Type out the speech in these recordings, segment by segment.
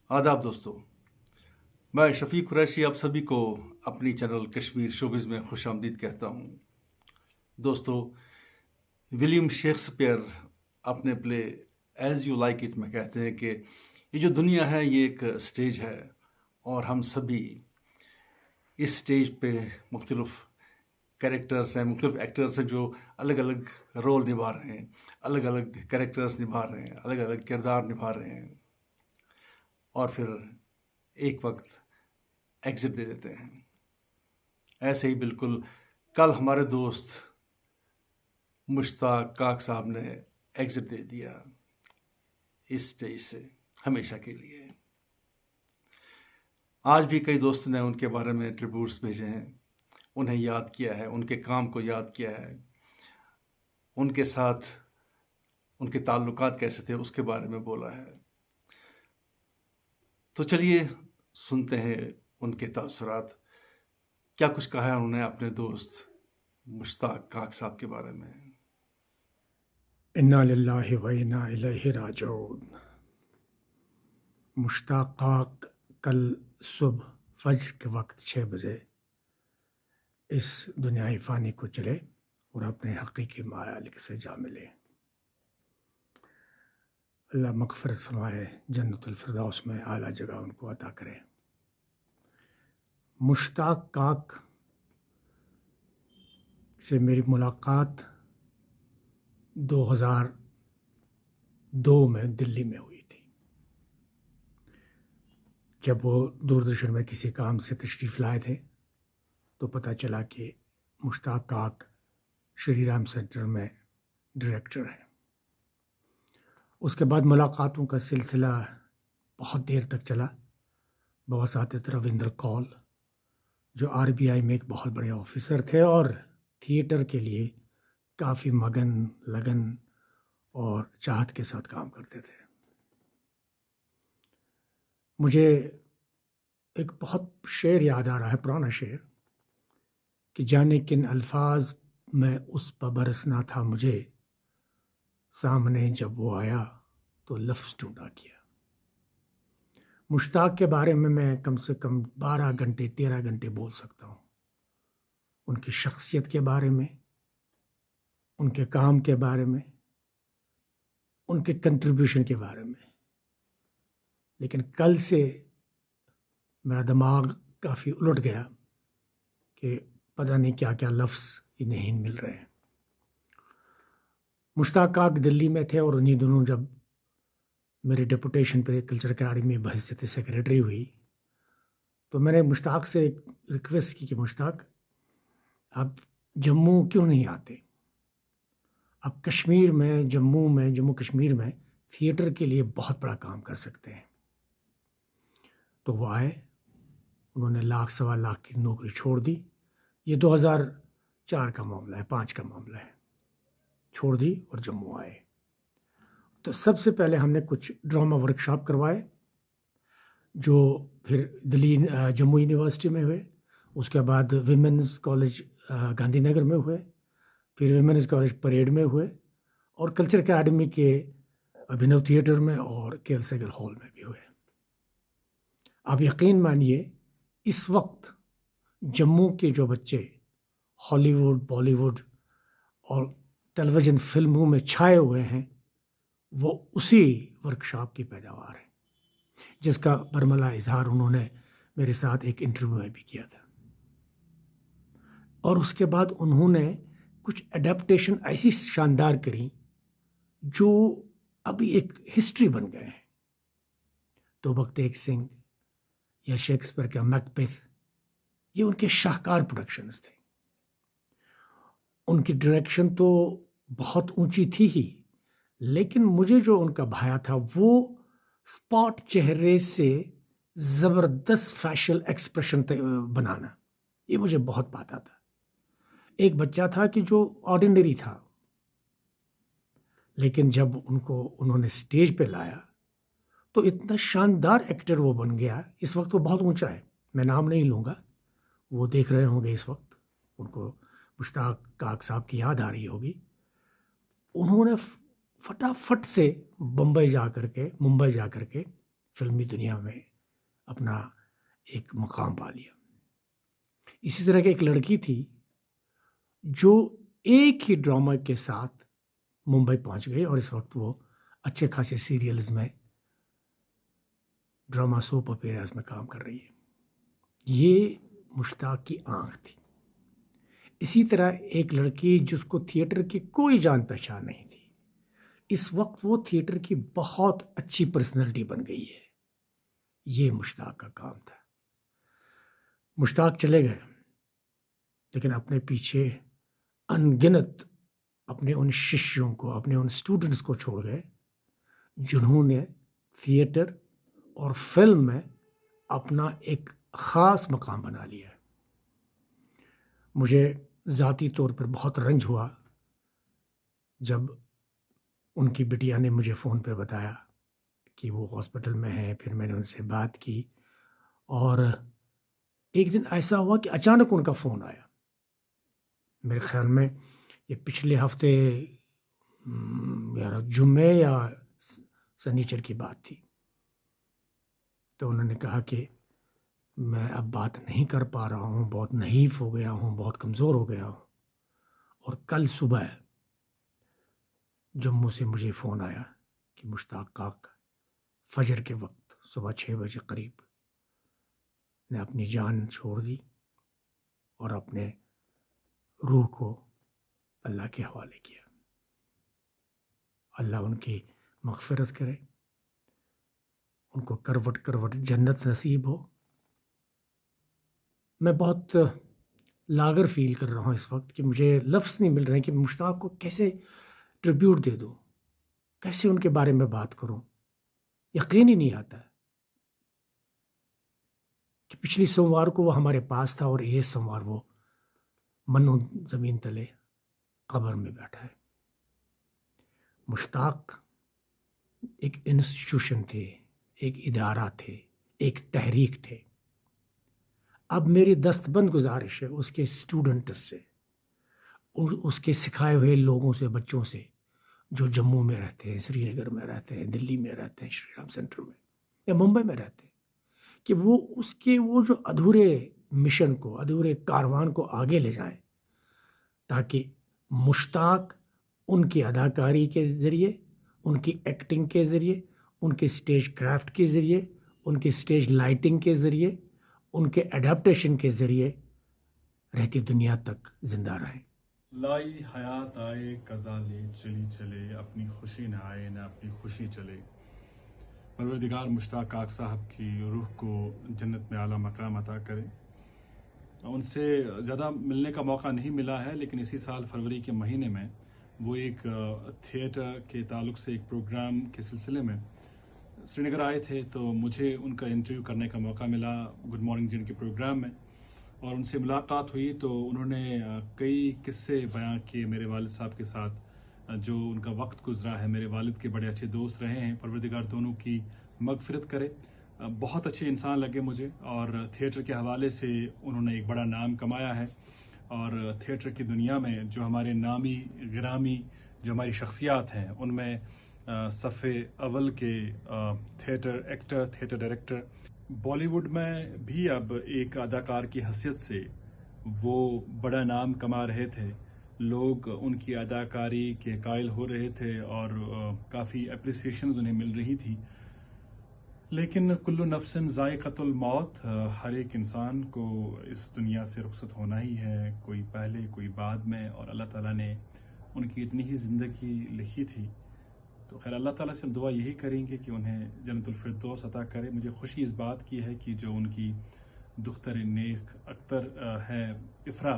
आदाब दोस्तों। मैं शफीक कुरैशी आप सभी को अपनी चैनल कश्मीर शोबिज़ में खुशामदीद कहता हूँ। दोस्तों, विलियम शेक्सपियर अपने play as you like it में कहते हैं कि ये जो दुनिया है ये एक स्टेज है और हम सभी इस स्टेज पे मुख्तलिफ कैरेक्टर्स हैं, मुख्तलिफ एक्टर्स हैं जो अलग अलग रोल निभा रहे हैं, अलग अलग कैरेक्टर्स निभा रहे हैं, अलग अलग किरदार निभा रहे हैं और फिर एक वक्त एग्ज़िट दे देते हैं। ऐसे ही बिल्कुल कल हमारे दोस्त मुश्ताक काक साहब ने एग्ज़िट दे दिया इस स्टेज से हमेशा के लिए। आज भी कई दोस्तों ने उनके बारे में ट्रिब्यूट्स भेजे हैं, उन्हें याद किया है, उनके काम को याद किया है, उनके साथ उनके ताल्लुकात कैसे थे उसके बारे में बोला है। तो चलिए सुनते हैं उनके तासुरात, क्या कुछ कहा है उन्होंने अपने दोस्त मुश्ताक काक साहब के बारे में। इन्ना लिल्लाहि व इन्ना इलैहि राजिऊन। मुश्ताक काक कल सुबह फज्र के वक्त 6 बजे इस दुनियाई फ़ानी को चले और अपने हकीकी मालिक से जा मिले। अल्लाह मग़फ़िरत फ़रमाए, जन्नतुल फ़िरदौस में आला जगह उनको अता करे। मुश्ताक काक से मेरी मुलाकात 2002 में दिल्ली में हुई थी, जब वो दूरदर्शन में किसी काम से तशरीफ़ लाए थे तो पता चला कि मुश्ताक काक श्री राम सेंटर में डायरेक्टर हैं। उसके बाद मुलाकातों का सिलसिला बहुत देर तक चला। बवसातित रविंद्र कौल, जो आरबीआई में एक बहुत बड़े ऑफिसर थे और थिएटर के लिए काफ़ी मगन, लगन और चाहत के साथ काम करते थे। मुझे एक बहुत शेर याद आ रहा है, पुराना शेर, कि जाने किन अल्फाज में उस पर बरसना था मुझे, सामने जब वो आया तो लफ्ज़ ढूंढा किया। मुश्ताक के बारे में मैं कम से कम 12 घंटे 13 घंटे बोल सकता हूँ। उनकी शख्सियत के बारे में, उनके काम के बारे में, उनके कंट्रीब्यूशन के बारे में। लेकिन कल से मेरा दिमाग काफ़ी उलट गया कि पता नहीं क्या क्या लफ्ज़ ही नहीं मिल रहे हैं। मुश्ताक काक दिल्ली में थे और उन्हीं दिनों जब मेरी डिपुटेशन पे कल्चर अकेडमी में बहसियत सेक्रेटरी हुई तो मैंने मुश्ताक से एक रिक्वेस्ट की कि मुश्ताक, आप जम्मू क्यों नहीं आते? आप कश्मीर में, जम्मू कश्मीर में थिएटर के लिए बहुत बड़ा काम कर सकते हैं। तो वो आए, उन्होंने लाख सवा लाख की नौकरी छोड़ दी। ये 2004 का मामला है, 5 का मामला है। छोड़ दी और जम्मू आए। तो सबसे पहले हमने कुछ ड्रामा वर्कशॉप करवाए जो फिर जम्मू यूनिवर्सिटी में हुए। उसके बाद विमेंस कॉलेज गांधीनगर में हुए, फिर विमेंस कॉलेज परेड में हुए और कल्चर अकेडमी के अभिनव थिएटर में और केएल सेगल हॉल में भी हुए। आप यकीन मानिए, इस वक्त जम्मू के जो बच्चे हॉलीवुड, बॉलीवुड और टेलीविज़न फिल्मों में छाए हुए हैं, वो उसी वर्कशॉप की पैदावार है, जिसका बरमला इजहार उन्होंने मेरे साथ एक इंटरव्यू में भी किया था। और उसके बाद उन्होंने कुछ एडेप्टेशन ऐसी शानदार करी जो अभी एक हिस्ट्री बन गए हैं। तो बख्तेक सिंह या शेक्सपियर का मैकबेथ, ये उनके शाहकार प्रोडक्शंस थे। उनकी डायरेक्शन तो बहुत ऊंची थी ही, लेकिन मुझे जो उनका भाया था वो स्पॉट चेहरे से ज़बरदस्त फैशियल एक्सप्रेशन बनाना, ये मुझे बहुत पाता था। एक बच्चा था कि जो ऑर्डिनरी था, लेकिन जब उन्होंने स्टेज पे लाया तो इतना शानदार एक्टर वो बन गया। इस वक्त वो बहुत ऊंचा है, मैं नाम नहीं लूँगा, वो देख रहे होंगे इस वक्त, उनको मुश्ताक काक साहब की याद आ रही होगी। उन्होंने फटाफट से मुंबई जा कर के फिल्मी दुनिया में अपना एक मकाम पा लिया। इसी तरह की एक लड़की थी जो एक ही ड्रामा के साथ मुंबई पहुंच गई और इस वक्त वो अच्छे खासे सीरियल्स में, ड्रामा सोप ओपेरास में काम कर रही है। ये मुश्ताक की आंख थी। इसी तरह एक लड़की जिसको थिएटर की कोई जान पहचान नहीं थी, इस वक्त वो थिएटर की बहुत अच्छी पर्सनैलिटी बन गई है। ये मुश्ताक का काम था। मुश्ताक चले गए, लेकिन अपने पीछे अनगिनत अपने उन शिष्यों को, अपने उन स्टूडेंट्स को छोड़ गए जिन्होंने थिएटर और फिल्म में अपना एक ख़ास मकाम बना लिया। मुझे ज़ाती तौर पर बहुत रंज हुआ जब उनकी बिटिया ने मुझे फ़ोन पे बताया कि वो हॉस्पिटल में है। फिर मैंने उनसे बात की और एक दिन ऐसा हुआ कि अचानक उनका फ़ोन आया। मेरे ख्याल में ये पिछले हफ्ते या जुम्मे या सनीचर की बात थी। तो उन्होंने कहा कि मैं अब बात नहीं कर पा रहा हूँ, बहुत नहीफ हो गया हूँ, बहुत कमज़ोर हो गया हूँ। और कल सुबह जम्मू से मुझे फ़ोन आया कि मुश्ताक काक फजर के वक्त सुबह 6 बजे करीब ने अपनी जान छोड़ दी और अपने रूह को अल्लाह के हवाले किया। अल्लाह उनकी मग़फ़िरत करे, उनको करवट करवट जन्नत नसीब हो। मैं बहुत लागर फील कर रहा हूँ इस वक्त कि मुझे लफ्ज़ नहीं मिल रहे हैं कि मुश्ताक को कैसे ट्रिब्यूट दे दूँ, कैसे उनके बारे में बात करूँ। यकीन ही नहीं आता कि पिछली सोमवार को वो हमारे पास था और ये सोमवार वो मन्नो ज़मीन तले कब्र में बैठा है। मुश्ताक एक इंस्टीट्यूशन थे, एक इदारा थे, एक तहरीक थे। अब मेरी दस्तबंद गुजारिश है उसके स्टूडेंट्स से, उसके सिखाए हुए लोगों से, बच्चों से जो जम्मू में रहते हैं, श्रीनगर में रहते हैं, दिल्ली में रहते हैं, श्री राम सेंटर में या मुंबई में रहते हैं, कि वो जो अधूरे मिशन को, अधूरे कारवान को आगे ले जाएं, ताकि मुश्ताक उनकी अदाकारी के ज़रिए, उनकी एक्टिंग के ज़रिए, उनके स्टेज क्राफ्ट के ज़रिए, उनके स्टेज लाइटिंग के ज़रिए, उनके एडाप्टेशन के ज़रिए रहती दुनिया तक जिंदा रहें। लाई हयात आए कज़ा ले चली चले, अपनी खुशी न आए न अपनी खुशी चले। परवरदिगार मुश्ताक काक साहब की रूह को जन्नत में आला मकाम अता करे। उनसे ज़्यादा मिलने का मौका नहीं मिला है, लेकिन इसी साल फरवरी के महीने में वो एक थिएटर के ताल्लुक़ से एक प्रोग्राम के सिलसिले में श्रीनगर आए थे। तो मुझे उनका इंटरव्यू करने का मौका मिला गुड मॉर्निंग जिन के प्रोग्राम में, और उनसे मुलाकात हुई तो उन्होंने कई किस्से बयां किए मेरे वालिद साहब के साथ, जो उनका वक्त गुजरा है। मेरे वालिद के बड़े अच्छे दोस्त रहे हैं, परवरदिगार दोनों की मगफिरत करे। बहुत अच्छे इंसान लगे मुझे, और थिएटर के हवाले से उन्होंने एक बड़ा नाम कमाया है। और थिएटर की दुनिया में जो हमारे नामी गिरामी जो हमारी शख्सियात हैं, उनमें सफ़े अव्वल के theatre actor, theatre director. Bollywood में भी अब एक अदाकार की हैसियत से वो बड़ा नाम कमा रहे थे। लोग उनकी अदाकारी के कायल हो रहे थे और काफ़ी अप्रिसिएशंस उन्हें मिल रही थी। लेकिन कुल्लु नफ्सिन ज़ायक़तुल मौत, हर एक इंसान को इस दुनिया से रुखसत होना ही है, कोई पहले कोई बाद में। और अल्लाह ताला ने उनकी इतनी ही ज़िंदगी लिखी थी, तो खैर अल्लाह ताला से हम दुआ यही करेंगे कि उन्हें जन्नतुल फिरदौस अता करे। मुझे खुशी इस बात की है कि जो उनकी दुख्तर नेक अख्तर है Ifra,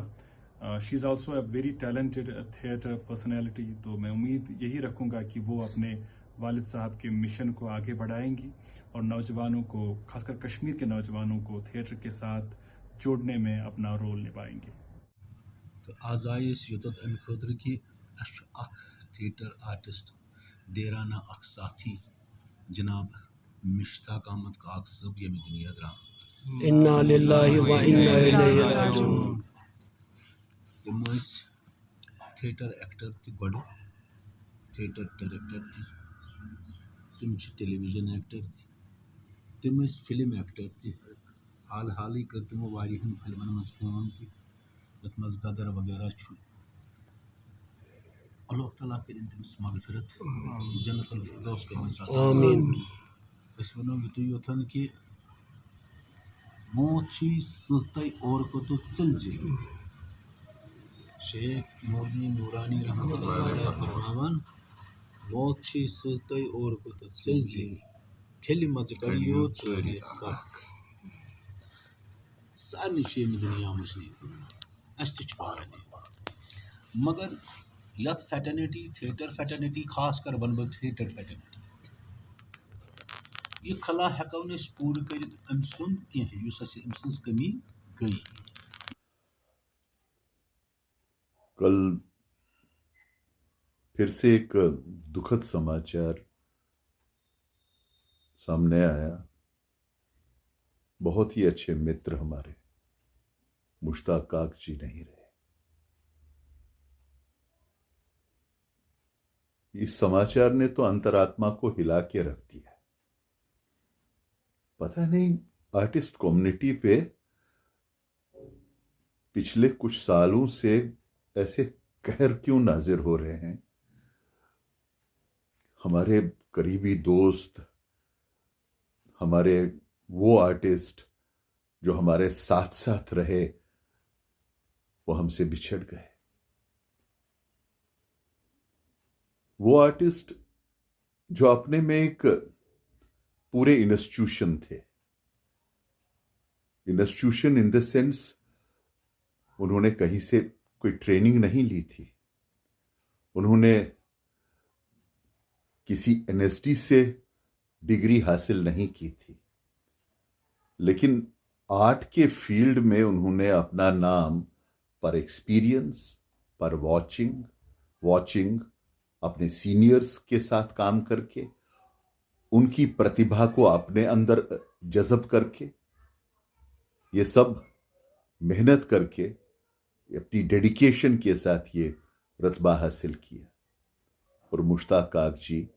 she is also a very talented theatre personality. तो मैं उम्मीद यही रखूँगा कि वो अपने वालिद साहब के मिशन को आगे बढ़ाएंगी और नौजवानों को, खासकर कश्मीर के नौजवानों को थिएटर के साथ जोड़ने में अपना रोल निभाएंगे। तो आज आए इस युद्ध अमि खतर कि थिएटर आर्टिस्ट देराना अख साथी जनाब मुश्ताक अहमद काक साहब ये दुनिया द्राम। इन्ना लिल्लाहि व इन्ना इलैहि राजिऊन। तम थिएटर एक्टर थे गड, थिएटर डायरेक्टर थे, तम टेलीविजन एक्टर थे, तम फिल्म एक्टर तह हाल हाल कर तमो वारियाहन फिल्मन मज काम तथ मज गदर वगैरह छु। अल्लाह ताला करिन तमिस मगफिरत जन्नतुल फिरदौस करन अता। आमीन। अस वनो युत योथन कि मौत छी सहतै और को तो चल जे। शेख मौलवी नूरानी रहमतुल्लाह अलैह फरमावन मौत छी सहतै और को तो चल जे खेल मज करियो चरियत का सारी शे में दुनिया मुस्लिम अस तह पता मगर यथ फैटर्निटी थिएटर फैटर्निटी खास कर वन बह थिएटर फैटर्निटी यह खला हेको न पूर कर अम सुन कह अम सज कमी गई। कल फिर से एक दुखद समाचार सामने आया। बहुत ही अच्छे मित्र हमारे मुश्ताक काक जी नहीं रहे। इस समाचार ने तो अंतरात्मा को हिला के रख दिया। पता नहीं आर्टिस्ट कम्युनिटी पे पिछले कुछ सालों से ऐसे कहर क्यों नाजिर हो रहे हैं। हमारे करीबी दोस्त, हमारे वो आर्टिस्ट जो हमारे साथ साथ रहे, वो हमसे बिछड़ गए। वो आर्टिस्ट जो अपने में एक पूरे इंस्टीट्यूशन थे। इंस्टीट्यूशन इन द सेंस उन्होंने कहीं से कोई ट्रेनिंग नहीं ली थी, उन्होंने किसी एनएसडी से डिग्री हासिल नहीं की थी, लेकिन आर्ट के फील्ड में उन्होंने अपना नाम पर एक्सपीरियंस, पर वॉचिंग अपने सीनियर्स के साथ काम करके, उनकी प्रतिभा को अपने अंदर जज़ब करके, ये सब मेहनत करके अपनी डेडिकेशन के साथ ये रतबा हासिल किया। और मुश्ताक काक जी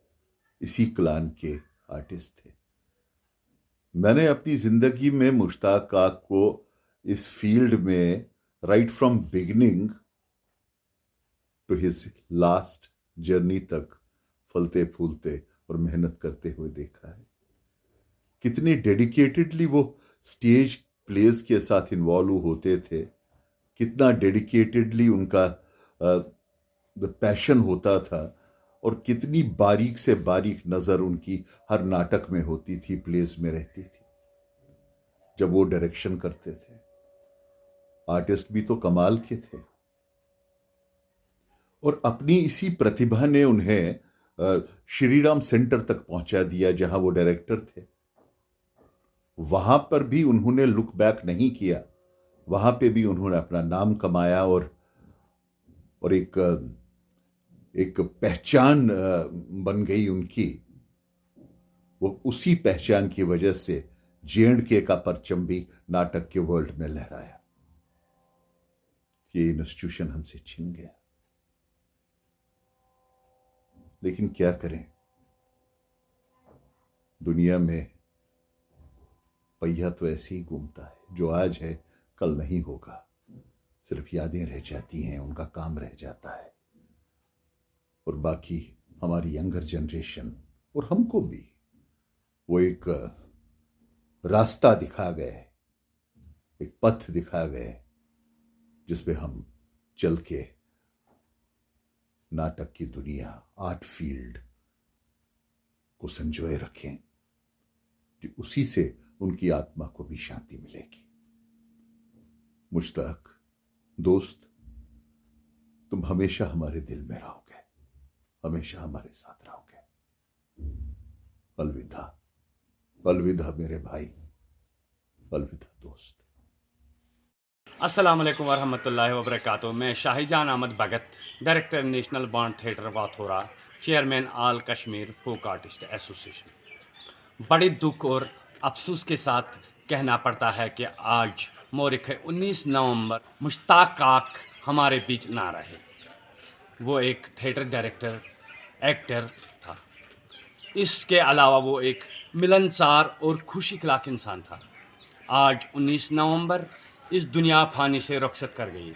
इसी क्लान के आर्टिस्ट थे। मैंने अपनी जिंदगी में मुश्ताक काक को इस फील्ड में right from beginning to his last journey तक फलते फूलते और मेहनत करते हुए देखा है। कितने डेडिकेटेडली वो स्टेज प्लेस के साथ इन्वॉल्व होते थे, कितना डेडिकेटेडली उनका पैशन होता था, और कितनी बारीक से बारीक नज़र उनकी हर नाटक में होती थी, प्लेस में रहती थी जब वो डायरेक्शन करते थे। आर्टिस्ट भी तो कमाल के थे। और अपनी इसी प्रतिभा ने उन्हें श्रीराम सेंटर तक पहुंचा दिया जहां वो डायरेक्टर थे। वहां पर भी उन्होंने लुक बैक नहीं किया, वहां पे भी उन्होंने अपना नाम कमाया और एक पहचान बन गई उनकी। वो उसी पहचान की वजह से J&K का परचम भी नाटक के वर्ल्ड में लहराया। ये इंस्टीट्यूशन हमसे छिन गया, लेकिन क्या करें, दुनिया में पहिया तो ऐसे ही घूमता है। जो आज है कल नहीं होगा, सिर्फ यादें रह जाती हैं, उनका काम रह जाता है। और बाकी हमारी यंगर जनरेशन और हमको भी वो एक रास्ता दिखा गए, एक पथ दिखा गए जिस पे हम चल के नाटक की दुनिया, आर्ट फील्ड को संजोए रखें, कि उसी से उनकी आत्मा को भी शांति मिलेगी। मुश्ताक दोस्त, तुम हमेशा हमारे दिल में रहोगे, हमेशा हमारे साथ रहोगे। अलविदा, अलविदा मेरे भाई, अलविदा दोस्त। अस्सलाम वालेकुम वरहमतुल्लाहि वबरकातुहू। मैं Shahijan Ahmad Bhagat, director national Bhand theatre Wathora, chairman all Kashmir folk artist association. बड़े दुख और अफसोस के साथ कहना पड़ता है कि आज मोरिख 19 नवंबर मुश्ताक काक हमारे बीच ना रहे। वो एक थिएटर डायरेक्टर, एक्टर था। इसके अलावा वो एक मिलनसार और खुश इखलाक इंसान था। आज 19 नवंबर इस दुनिया फ़ानी से रुखसत कर गई।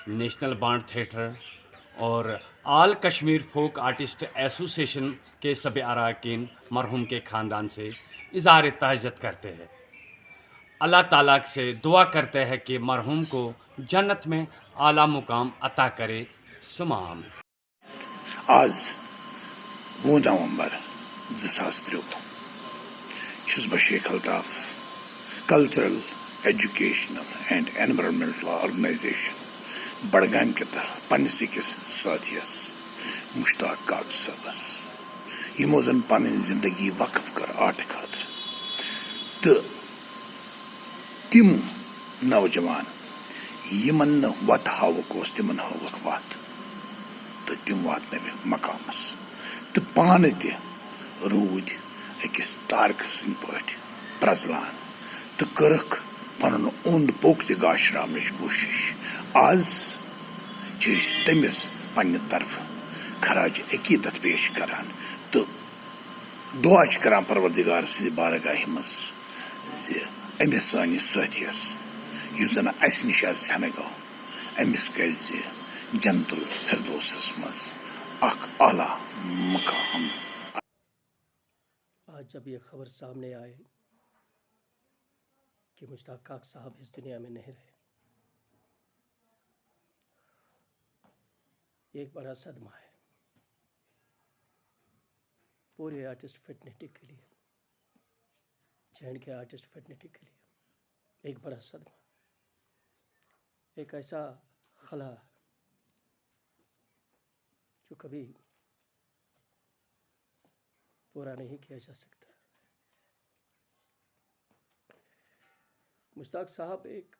नेशनल बांड थिएटर और आल कश्मीर फोक आर्टिस्ट एसोसिएशन के सभी अरकान मरहूम के ख़ानदान से इज़हार ताज़ियत करते हैं। अल्लाह ताला से दुआ करते हैं कि मरहूम को जन्नत में आला मुकाम अता करे। सुमाम। आज 20 नवंबर 2023 छुस बह Sheikh Altaf cultural educational and environmental organization Budgam के तरफ पन्निस अकिस साथियस मुश्ताक काक सबस यमो जन पन जिंदगी वक्फ कर आर्ट खातर तो तिम नौजवान यमन न वत हावक तिमन हावक वत तो तिम वात मकामस तो पान त रूद अकिस तारक सिंह पट प्रजलान तो करख पन ओंद पोक त गाशराम कोशिश। आज तमिस पन्ने तरफ खराज अकीदत पेश करान तो दुआ करान परवरदिगार सि बारगाह मज अमिस सानिस साथियस युस जन अस निश सन गो अमिस कर जन्नतुल फिरदौसस मज अख आला मकाम। आज जब ये खबर सामने आए कि मुश्ताक काक साहब इस दुनिया में नहीं रहे, एक बड़ा सदमा है पूरे आर्टिस्ट फ्रेटर्निटी के लिए, जैन के आर्टिस्ट फ्रेटर्निटी के लिए एक बड़ा सदमा, एक ऐसा खला जो कभी पूरा नहीं किया जा सकता। मुश्ताक साहब एक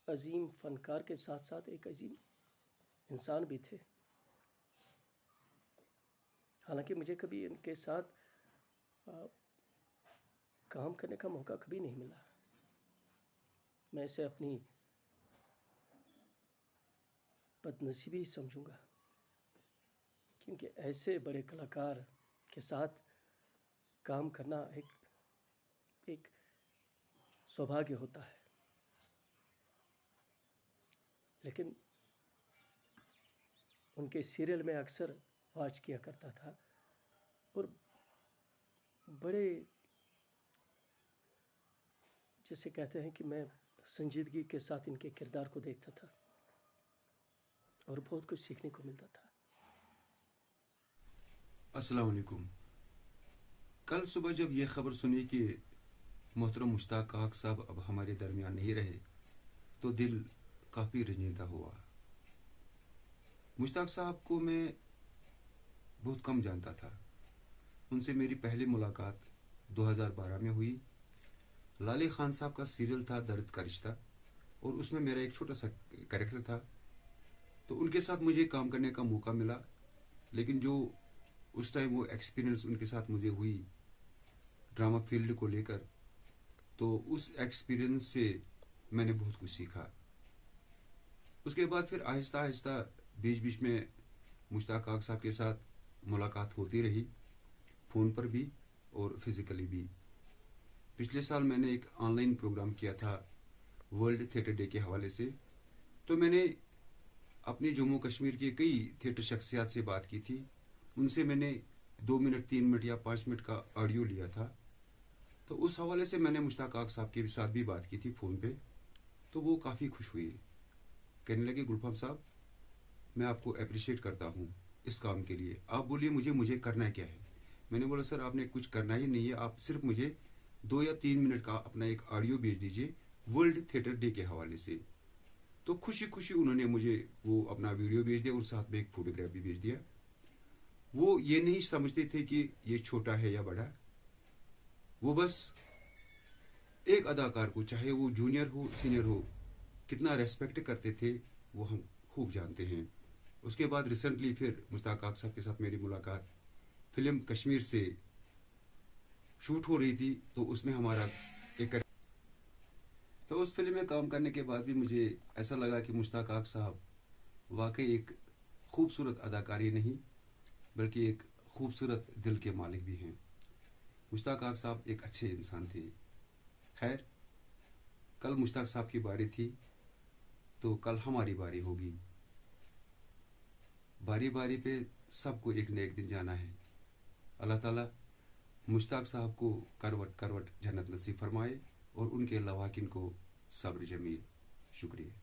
अजीम फनकार के साथ साथ एक अजीम इंसान भी थे। हालांकि मुझे कभी इनके साथ काम करने का मौका कभी नहीं मिला। मैं इसे अपनी बदनसीबी समझूंगा, क्योंकि ऐसे बड़े कलाकार के साथ काम करना एक सौभाग्य होता है। लेकिन उनके सीरियल में अक्सर वाच किया करता था और बड़े, जिसे कहते हैं कि मैं संजीदगी के साथ इनके किरदार को देखता था और बहुत कुछ सीखने को मिलता था। अस्सलाम वालेकुम। कल सुबह जब यह खबर सुनी कि मोहतरम मुश्ताक काक साहब अब हमारे दरमियान नहीं रहे तो दिल काफ़ी रंजीदा हुआ। मुश्ताक साहब को मैं बहुत कम जानता था। उनसे मेरी पहली मुलाकात 2012 में हुई। लाली खान साहब का सीरियल था दर्द का रिश्ता और उसमें मेरा एक छोटा सा कैरेक्टर था, तो उनके साथ मुझे काम करने का मौका मिला। लेकिन जो उस टाइम वो एक्सपीरियंस उनके साथ मुझे हुई ड्रामा फील्ड को लेकर, तो उस एक्सपीरियंस से मैंने बहुत कुछ सीखा। उसके बाद फिर आहिस्ता आहिस्ता बीच बीच में मुश्ताक काक साहब के साथ मुलाकात होती रही, फ़ोन पर भी और फिज़िकली भी। पिछले साल मैंने एक ऑनलाइन प्रोग्राम किया था वर्ल्ड थिएटर डे के हवाले से, तो मैंने अपनी जम्मू कश्मीर की कई थिएटर शख्सियात से बात की थी। उनसे मैंने 2 मिनट 3 मिनट या 5 मिनट का ऑडियो लिया था। तो उस हवाले से मैंने मुश्ताक काक साहब के साथ भी बात की थी फ़ोन पे, तो वो काफ़ी खुश हुई। कहने लगे गुलफाम साहब, मैं आपको अप्रिशिएट करता हूँ इस काम के लिए। आप बोलिए मुझे करना क्या है। मैंने बोला सर आपने कुछ करना ही नहीं है, आप सिर्फ मुझे 2 या 3 मिनट का अपना एक ऑडियो भेज दीजिए वर्ल्ड थिएटर डे के हवाले से। तो खुशी खुशी उन्होंने मुझे वो अपना वीडियो भेज दिया और साथ में एक फोटोग्राफ भी भेज दिया। वो ये नहीं समझते थे कि ये छोटा है या बड़ा, वो बस एक अदाकार को, चाहे वो जूनियर हो सीनियर हो, कितना रेस्पेक्ट करते थे वो हम खूब जानते हैं। उसके बाद रिसेंटली फिर मुश्ताक काक साहब के साथ मेरी मुलाकात फिल्म कश्मीर से शूट हो रही थी, तो उसमें हमारा एक, तो उस फिल्म में काम करने के बाद भी मुझे ऐसा लगा कि मुश्ताक काक साहब वाकई एक खूबसूरत अदाकारी नहीं बल्कि एक खूबसूरत दिल के मालिक भी हैं। मुश्ताक आग साहब एक अच्छे इंसान थे। खैर, कल मुश्ताक साहब की बारी थी तो कल हमारी बारी होगी। बारी बारी पे सबको एक न एक दिन जाना है। अल्लाह ताला मुश्ताक साहब को करवट करवट जन्नत नसीब फरमाए और उनके लवाकिन को सब्र जमील। शुक्रिया।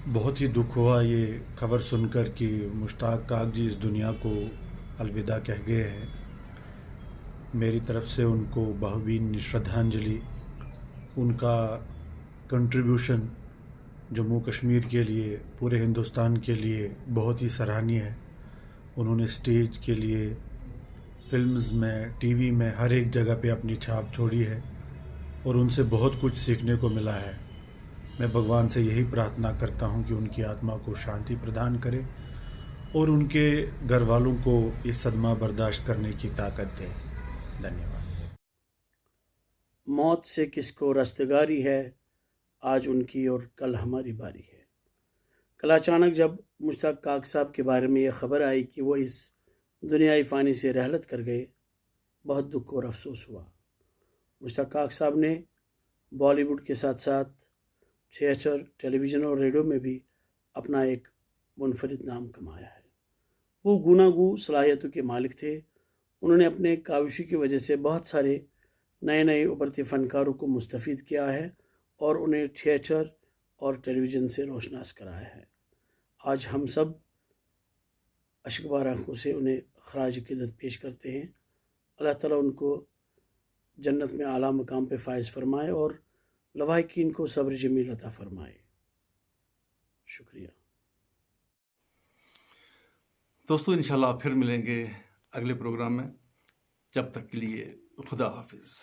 बहुत ही दुख हुआ ये खबर सुनकर कि मुश्ताक काक जी इस दुनिया को अलविदा कह गए हैं। मेरी तरफ से उनको भावभीनी श्रद्धांजलि। उनका कंट्रीब्यूशन जम्मू कश्मीर के लिए, पूरे हिंदुस्तान के लिए बहुत ही सराहनीय है। उन्होंने स्टेज के लिए, फिल्म्स में, टीवी में, हर एक जगह पे अपनी छाप छोड़ी है और उनसे बहुत कुछ सीखने को मिला है। मैं भगवान से यही प्रार्थना करता हूँ कि उनकी आत्मा को शांति प्रदान करे और उनके घर वालों को ये सदमा बर्दाश्त करने की ताकत दे। धन्यवाद। मौत से किसको रस्तगारी है, आज उनकी और कल हमारी बारी है। कल अचानक जब मुश्ताक काक साहब के बारे में यह खबर आई कि वो इस दुनियाई फ़ानी से रहलत कर गए, बहुत दुख और अफसोस हुआ। मुश्ताक काक साहब ने बॉलीवुड के साथ साथ थिएटर, टेलीविज़न और रेडियो में भी अपना एक मुनफरिद नाम कमाया है। वो गुनागू सलाहियतों के मालिक थे। उन्होंने अपने काविशी की वजह से बहुत सारे नए नए उभरते फ़नकारों को मुस्तफ़ीद किया है और उन्हें थिएटर और टेलीविज़न से रोशनास कराया है। आज हम सब अश्कबार आँखों से उन्हें खराज क़ीदत पेश करते हैं। अल्लाह ताला उनको जन्नत में आला मकाम पे फायज़ फरमाए और लवाहिकीन को सब्र जमील अता फरमाए। शुक्रिया दोस्तों, इंशाल्लाह फिर मिलेंगे अगले प्रोग्राम में। जब तक के लिए खुदा हाफिज़।